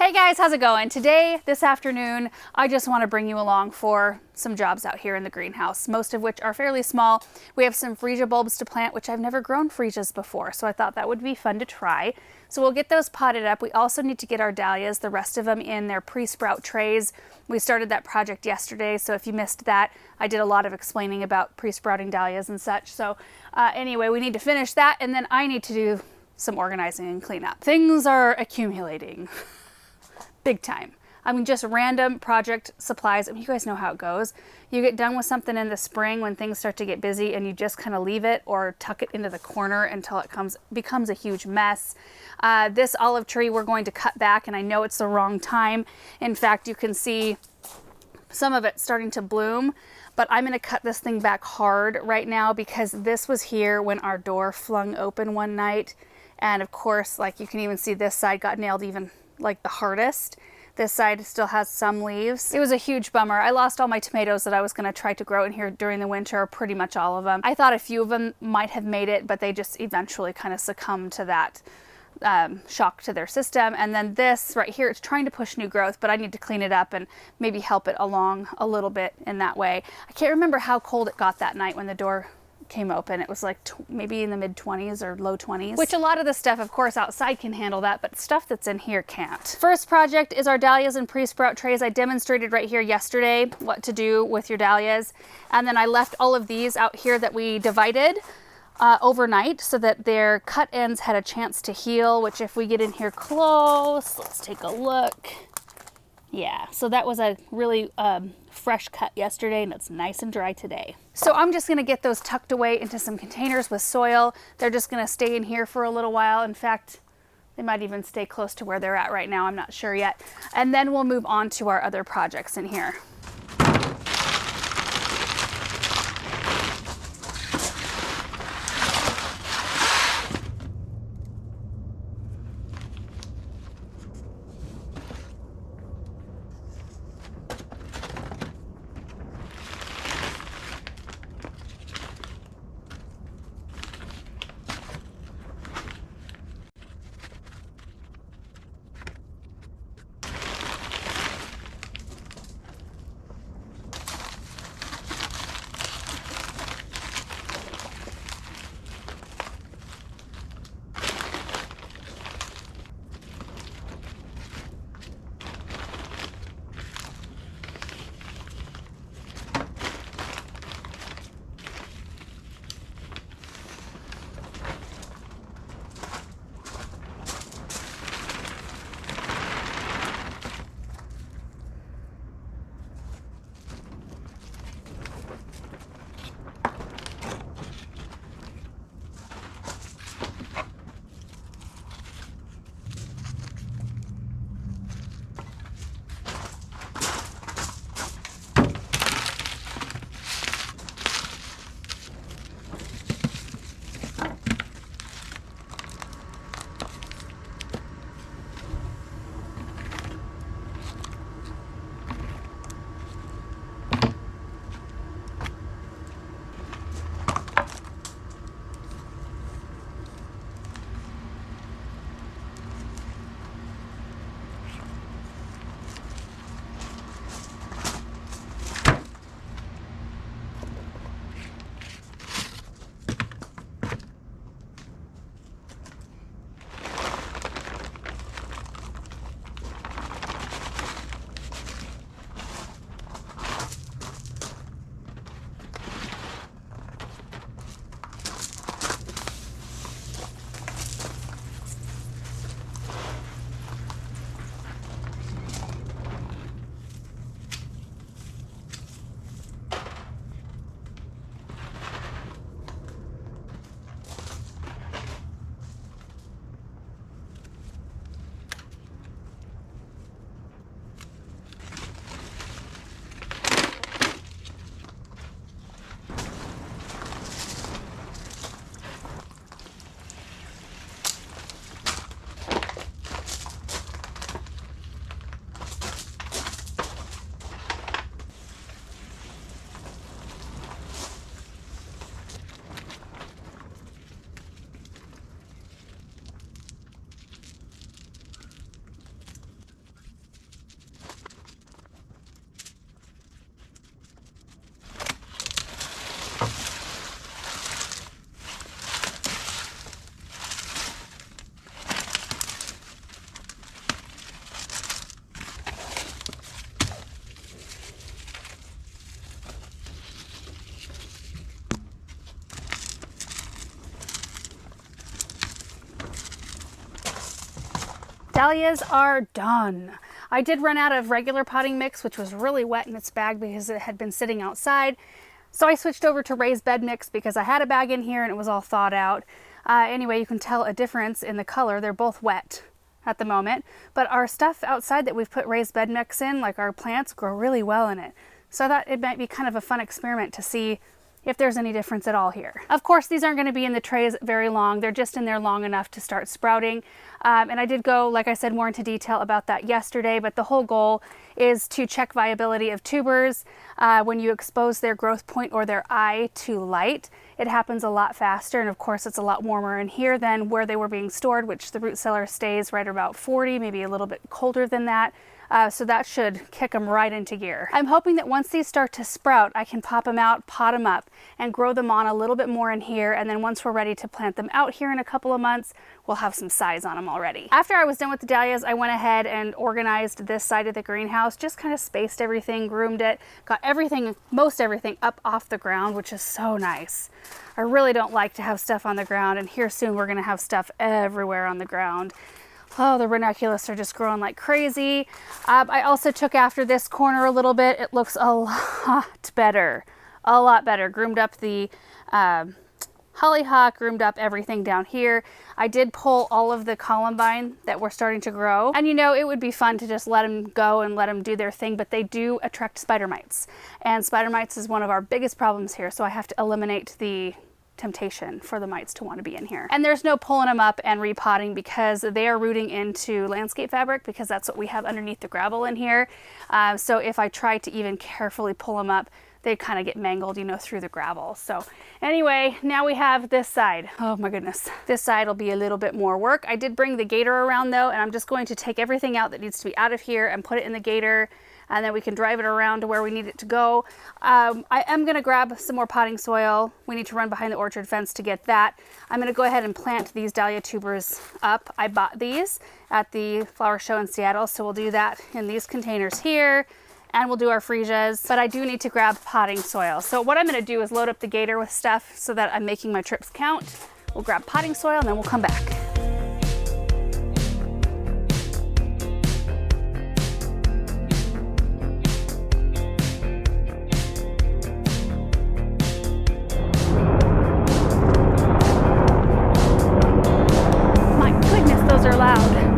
Hey guys, how's it going? Today, this afternoon, I just want to bring you along for some jobs out here in the greenhouse, most of which are fairly small. We have some freesia bulbs to plant, which I've never grown freesias before, so I thought that would be fun to try. So we'll get those potted up. We also need to get our dahlias, the rest of them in their pre-sprout trays. We started that project yesterday, so if you missed that, I did a lot of explaining about pre-sprouting dahlias and such. So anyway, we need to finish that, and then I need to do some organizing and cleanup. Things are accumulating. Big time. I mean, just random project supplies. I mean, you guys know how it goes. You get done with something in the spring when things start to get busy and you just kind of leave it or tuck it into the corner until it becomes a huge mess. This olive tree we're going to cut back, and I know it's the wrong time. In fact, you can see some of it starting to bloom, but I'm going to cut this thing back hard right now because this was here when our door flung open one night. And of course, like you can even see this side got nailed even like the hardest. This side still has some leaves. It was a huge bummer. I lost all my tomatoes that I was going to try to grow in here during the winter, pretty much all of them. I thought a few of them might have made it, but they just eventually kind of succumbed to that shock to their system. And then this right here, it's trying to push new growth, but I need to clean it up and maybe help it along a little bit in that way. I can't remember how cold it got that night when the door came open. It was like maybe in the mid 20s or low 20s, which a lot of the stuff of course outside can handle that, but stuff that's in here can't. First project is our dahlias and pre-sprout trays. I demonstrated right here yesterday what to do with your dahlias, and then I left all of these out here that we divided overnight so that their cut ends had a chance to heal, which if we get in here close, let's take a look. Yeah, so that was a really fresh cut yesterday, and it's nice and dry today. So I'm just gonna get those tucked away into some containers with soil. They're just gonna stay in here for a little while. In fact, they might even stay close to where they're at right now. I'm not sure yet. And then we'll move on to our other projects in here. dahlias are done. I did run out of regular potting mix, which was really wet in its bag because it had been sitting outside. So I switched over to raised bed mix because I had a bag in here and it was all thawed out. Anyway, you can tell a difference in the color. They're both wet at the moment, but our stuff outside that we've put raised bed mix in, like our plants, grow really well in it. So I thought it might be kind of a fun experiment to see if there's any difference at all here. Of course, these aren't going to be in the trays very long. They're just in there long enough to start sprouting. And I did go, like I said, more into detail about that yesterday, but the whole goal is to check viability of tubers. When you expose their growth point or their eye to light, it happens a lot faster. And of course, it's a lot warmer in here than where they were being stored, which the root cellar stays right about 40, maybe a little bit colder than that. So that should kick them right into gear. I'm hoping that once these start to sprout, I can pop them out, pot them up, and grow them on a little bit more in here. And then once we're ready to plant them out here in a couple of months, we'll have some size on them already. After I was done with the dahlias, I went ahead and organized this side of the greenhouse, just kind of spaced everything, groomed it, got everything, most everything up off the ground, which is so nice. I really don't like to have stuff on the ground, and here soon we're gonna have stuff everywhere on the ground. Oh, the ranunculus are just growing like crazy. I also took after this corner a little bit. It looks a lot better, a lot better. Groomed up the hollyhock, groomed up everything down here. I did pull all of the columbine that were starting to grow. And you know, it would be fun to just let them go and let them do their thing, but they do attract spider mites. And spider mites is one of our biggest problems here, so I have to eliminate the temptation for the mites to want to be in here. And there's no pulling them up and repotting because they are rooting into landscape fabric, because that's what we have underneath the gravel in here. So if I try to even carefully pull them up, they kind of get mangled, you know, through the gravel. So anyway, now we have this side. Oh my goodness. This side will be a little bit more work. I did bring the gator around though, and I'm just going to take everything out that needs to be out of here and put it in the gator, and then we can drive it around to where we need it to go. I am gonna grab some more potting soil. We need to run behind the orchard fence to get that. I'm gonna go ahead and plant these dahlia tubers up. I bought these at the flower show in Seattle, so we'll do that in these containers here, and we'll do our freesias, but I do need to grab potting soil. So what I'm gonna do is load up the gator with stuff so that I'm making my trips count. We'll grab potting soil and then we'll come back. Are loud.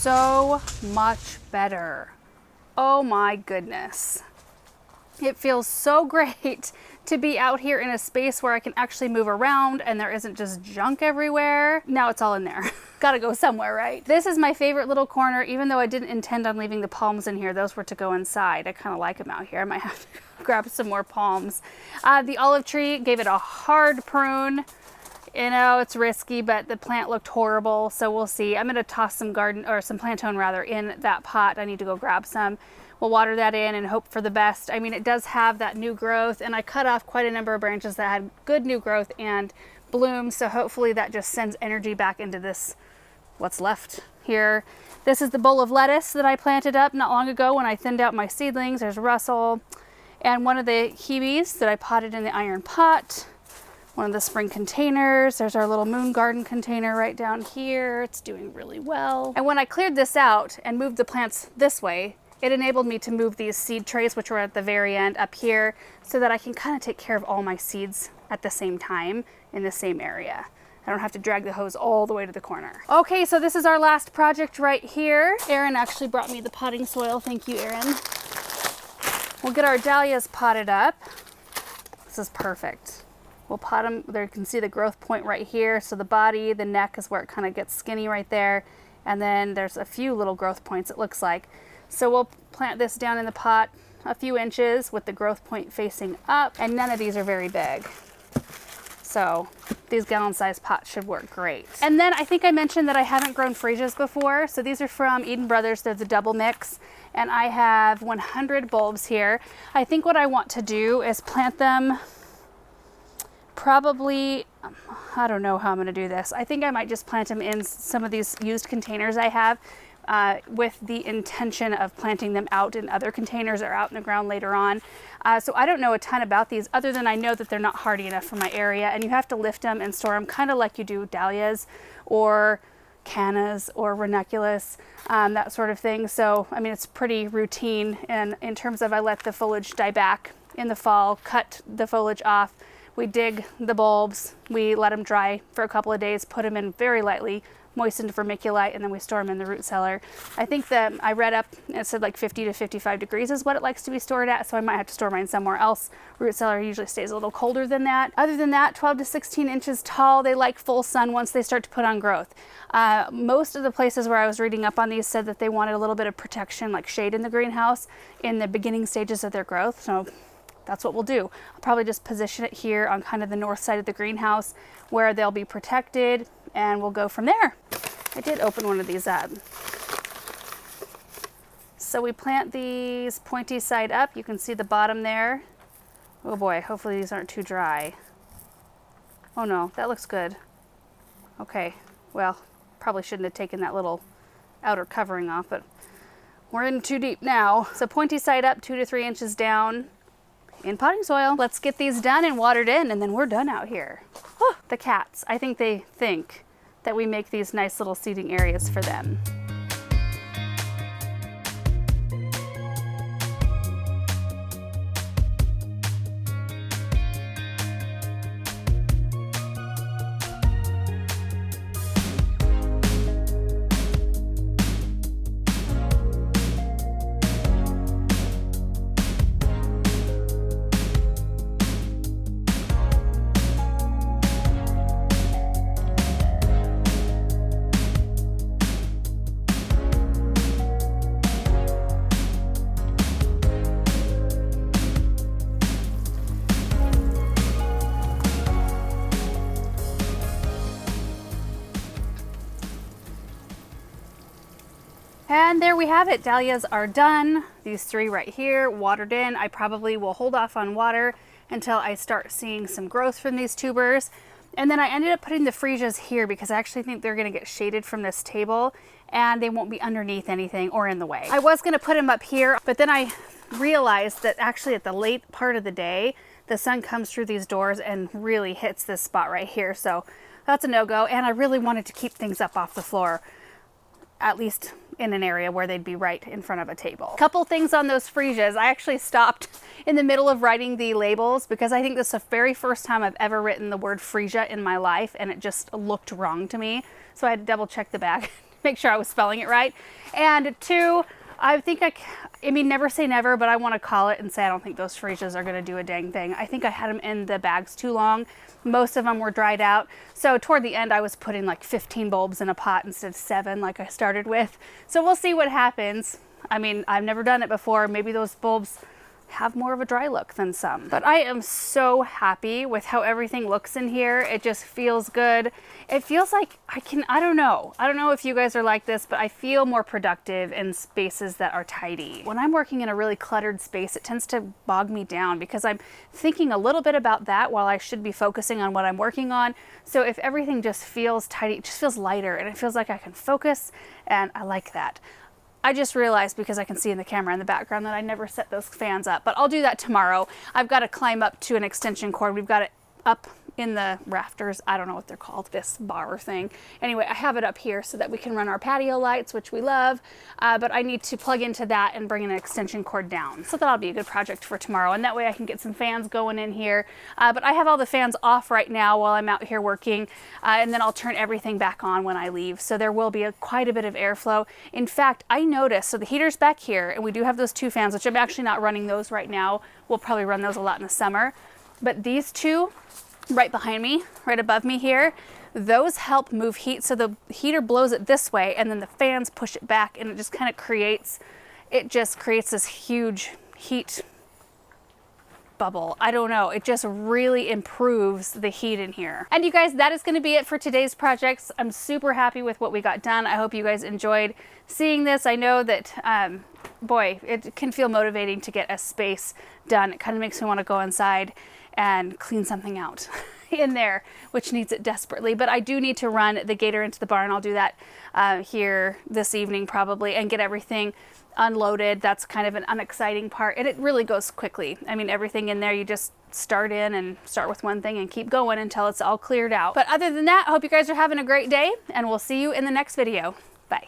So much better. Oh my goodness. It feels so great to be out here in a space where I can actually move around and there isn't just junk everywhere. Now it's all in there. Gotta go somewhere, right? This is my favorite little corner, even though I didn't intend on leaving the palms in here. Those were to go inside. I kind of like them out here. I might have to grab some more palms. The olive tree, gave it a hard prune. You know, it's risky, but the plant looked horrible, so we'll see. I'm gonna toss some some plantain rather in that pot. I need to go grab some. We'll water that in and hope for the best. I mean, it does have that new growth, and I cut off quite a number of branches that had good new growth and bloom, so hopefully that just sends energy back into this, what's left here. This is the bowl of lettuce that I planted up not long ago when I thinned out my seedlings. There's Russell, and one of the hebes that I potted in the iron pot. One of the spring containers. There's our little moon garden container right down here. It's doing really well. And when I cleared this out and moved the plants this way, it enabled me to move these seed trays, which were at the very end up here, so that I can kind of take care of all my seeds at the same time in the same area. I don't have to drag the hose all the way to the corner. Okay, so this is our last project right here. Erin actually brought me the potting soil. Thank you, Erin. We'll get our dahlias potted up. This is perfect. We'll pot them. There you can see the growth point right here. So the body, the neck is where it kind of gets skinny right there. And then there's a few little growth points, it looks like. So we'll plant this down in the pot a few inches with the growth point facing up. And none of these are very big. So these gallon-sized pots should work great. And then I think I mentioned that I haven't grown freesias before. So these are from Eden Brothers. They're the double mix. And I have 100 bulbs here. I think what I want to do is plant them probably, I don't know how I'm going to do this. I think I might just plant them in some of these used containers I have with the intention of planting them out in other containers or out in the ground later on. So I don't know a ton about these other than I know that they're not hardy enough for my area, and you have to lift them and store them kind of like you do dahlias or cannas or ranunculus, that sort of thing. So, I mean, it's pretty routine, and in terms of I let the foliage die back in the fall, cut the foliage off, we dig the bulbs, we let them dry for a couple of days, put them in very lightly moistened vermiculite, and then we store them in the root cellar. I think that I read up, it said like 50 to 55 degrees is what it likes to be stored at, so I might have to store mine somewhere else. Root cellar usually stays a little colder than that. Other than that, 12 to 16 inches tall. They like full sun once they start to put on growth. Most of the places where I was reading up on these said that they wanted a little bit of protection, like shade in the greenhouse in the beginning stages of their growth. So that's what we'll do. I'll probably just position it here on kind of the north side of the greenhouse where they'll be protected, and we'll go from there. I did open one of these up. So we plant these pointy side up. You can see the bottom there. Oh boy, hopefully these aren't too dry. Oh no, that looks good. Okay, well, probably shouldn't have taken that little outer covering off, but we're in too deep now. So pointy side up, 2 to 3 inches down in potting soil. Let's get these done and watered in, and then we're done out here. Oh, the cats, I think they think that we make these nice little seating areas for them. And there we have it. Dahlias are done. These 3 right here, watered in. I probably will hold off on water until I start seeing some growth from these tubers. And then I ended up putting the freesias here because I actually think they're gonna get shaded from this table and they won't be underneath anything or in the way. I was gonna put them up here, but then I realized that actually at the late part of the day, the sun comes through these doors and really hits this spot right here. So that's a no-go. And I really wanted to keep things up off the floor, at least in an area where they'd be right in front of a table. Couple things on those freesias. I actually stopped in the middle of writing the labels because I think this is the very first time I've ever written the word freesia in my life, and it just looked wrong to me. So I had to double check the back, make sure I was spelling it right. And 2, I think I mean, never say never, but I want to call it and say I don't think those freesias are going to do a dang thing. I think I had them in the bags too long. Most of them were dried out. So toward the end, I was putting like 15 bulbs in a pot instead of 7 like I started with. So we'll see what happens. I mean, I've never done it before. Maybe those bulbs have more of a dry look than some. But I am so happy with how everything looks in here. It just feels good. It feels like I don't know if you guys are like this, but I feel more productive in spaces that are tidy. When I'm working in a really cluttered space, it tends to bog me down because I'm thinking a little bit about that while I should be focusing on what I'm working on. So if everything just feels tidy, it just feels lighter and it feels like I can focus, and I like that. I just realized, because I can see in the camera in the background, that I never set those fans up, but I'll do that tomorrow. I've got to climb up to an extension cord. We've got it up in the rafters. I don't know what they're called, this bar thing. Anyway, I have it up here so that we can run our patio lights, which we love, but I need to plug into that and bring an extension cord down. So that'll be a good project for tomorrow, and that way I can get some fans going in here. But I have all the fans off right now while I'm out here working, and then I'll turn everything back on when I leave. So there will be quite a bit of airflow. In fact, I noticed, so the heater's back here, and we do have those 2 fans, which I'm actually not running those right now. We'll probably run those a lot in the summer. But these 2 right behind me, right above me here, those help move heat. So the heater blows it this way, and then the fans push it back, and it just kind of creates this huge heat bubble. I don't know, it just really improves the heat in here. And you guys, that is going to be it for today's projects. I'm super happy with what we got done. I hope you guys enjoyed seeing this. I know that boy, it can feel motivating to get a space done. It kind of makes me want to go inside and clean something out in there, which needs it desperately. But I do need to run the gator into the barn. I'll do that here this evening probably, and get everything unloaded. That's kind of an unexciting part, and it really goes quickly. I mean, everything in there, you just start with one thing and keep going until it's all cleared out. But other than that, I hope you guys are having a great day, and we'll see you in the next video. Bye.